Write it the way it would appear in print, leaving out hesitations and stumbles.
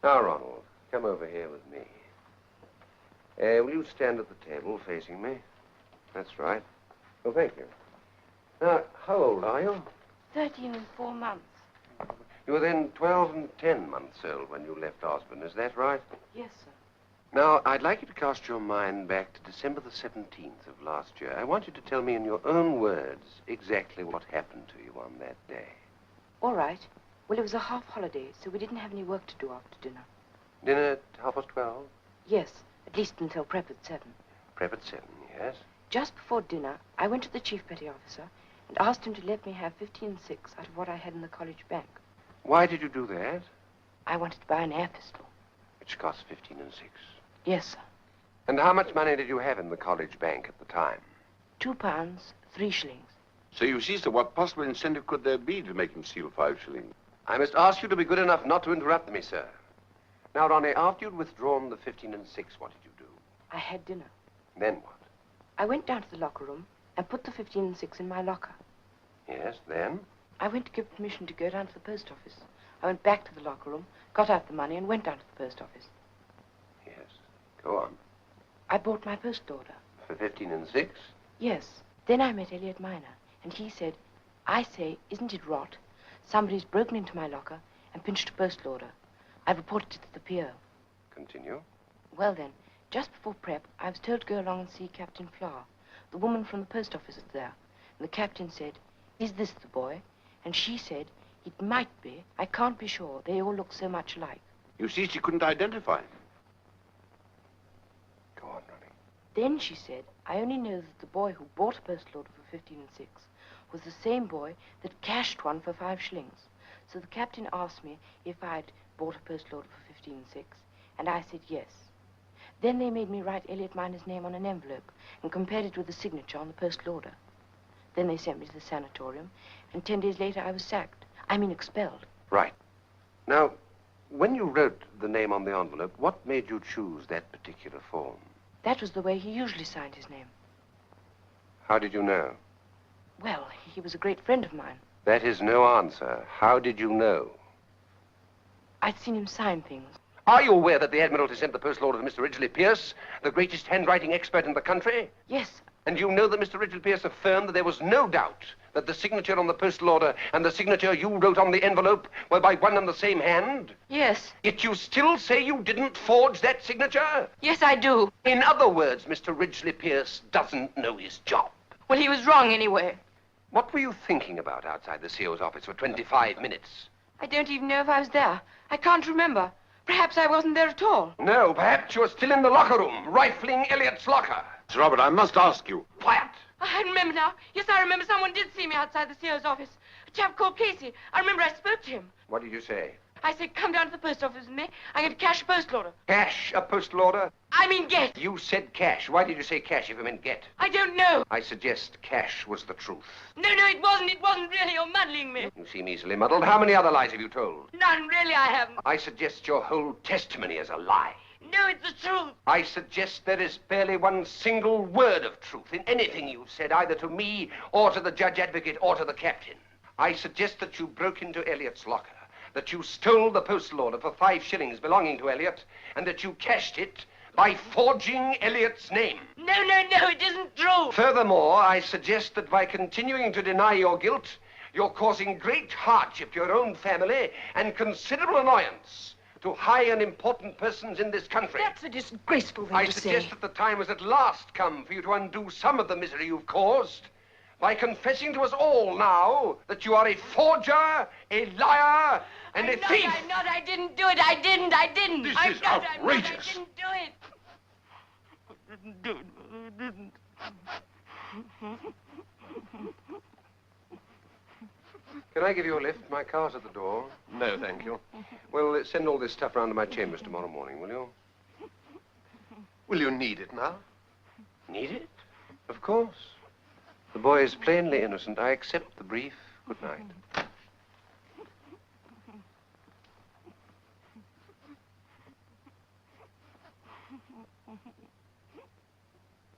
Now, Ronald, come over here with me. Will you stand at the table facing me? That's right. Oh, thank you. Now, how old are you? 13 and 4 months. You were then 12 and 10 months old when you left Osborne, is that right? Yes, sir. Now, I'd like you to cast your mind back to December the 17th of last year. I want you to tell me in your own words exactly what happened to you on that day. All right. Well, it was a half holiday, so we didn't have any work to do after dinner. Dinner at 12:30? Yes, at least until prep at 7. Prep at 7, yes. Just before dinner, I went to the chief petty officer and asked him to let me have 15 6 out of what I had in the college bank. Why did you do that? I wanted to buy an air pistol. Which cost 15 6. Yes, sir. And how much money did you have in the college bank at the time? £2, 3 shillings. So you see, sir, what possible incentive could there be to make him steal 5 shillings? I must ask you to be good enough not to interrupt me, sir. Now, Ronnie, after you'd withdrawn the 15 6, what did you do? I had dinner. Then what? I went down to the locker room and put the 15 6 in my locker. Yes, then? I went to give permission to go down to the post office. I went back to the locker room, got out the money, and went down to the post office. Yes. Go on. I bought my post order. For 15 6? Yes. Then I met Elliot Miner, and he said, I say, isn't it rot? Somebody's broken into my locker and pinched a postal order. I've reported it to the PO. Continue. Well then, just before prep, I was told to go along and see Captain Flower. The woman from the post office is there. And the captain said, is this the boy? And she said, it might be. I can't be sure. They all look so much alike. You see, she couldn't identify him. Go on, Ronnie. Then she said, I only know that the boy who bought a postal order for 15 6 was the same boy that cashed one for 5 shillings. So the captain asked me if I'd bought a postal order for 15 6, and I said yes. Then they made me write Elliot Miner's name on an envelope and compared it with the signature on the postal order. Then they sent me to the sanatorium, and 10 days later I was sacked. I mean expelled. Right. Now, when you wrote the name on the envelope, what made you choose that particular form? That was the way he usually signed his name. How did you know? Well, he was a great friend of mine. That is no answer. How did you know? I'd seen him sign things. Are you aware that the Admiralty sent the postal order to Mr. Ridgely Pierce, the greatest handwriting expert in the country? Yes. And you know that Mr. Ridgely Pierce affirmed that there was no doubt that the signature on the postal order and the signature you wrote on the envelope were by one and the same hand? Yes. Yet you still say you didn't forge that signature? Yes, I do. In other words, Mr. Ridgely Pierce doesn't know his job. Well, he was wrong anyway. What were you thinking about outside the CO's office for 25 minutes? I don't even know if I was there. I can't remember. Perhaps I wasn't there at all. No, perhaps you were still in the locker room, rifling Elliot's locker. Sir Robert, I must ask you. Quiet. I remember now. Yes, I remember someone did see me outside the CO's office. A chap called Casey. I remember I spoke to him. What did you say? I said, come down to the post office with me. I'm going to cash a postal order. Cash a postal order? I mean get. You said cash. Why did you say cash if you meant get? I don't know. I suggest cash was the truth. No, it wasn't. It wasn't really. You're muddling me. You seem easily muddled. How many other lies have you told? None, really, I haven't. I suggest your whole testimony is a lie. No, it's the truth. I suggest there is barely one single word of truth in anything you've said, either to me or to the judge advocate or to the captain. I suggest that you broke into Elliot's locker, that you stole the postal order for 5 shillings belonging to Elliot, and that you cashed it by forging Elliot's name. No, it isn't true. Furthermore, I suggest that by continuing to deny your guilt, you're causing great hardship to your own family and considerable annoyance to high and important persons in this country. That's a disgraceful thing I to say. suggest that the time has at last come for you to undo some of the misery you've caused by confessing to us all now that you are a forger, a liar, and a thief. I'm not. I didn't do it. I didn't. This is outrageous. I didn't do it. Can I give you a lift? My car's at the door. No, thank you. Well, send all this stuff round to my chambers tomorrow morning, will you? Will you need it now? Need it? Of course. The boy is plainly innocent. I accept the brief. Good night.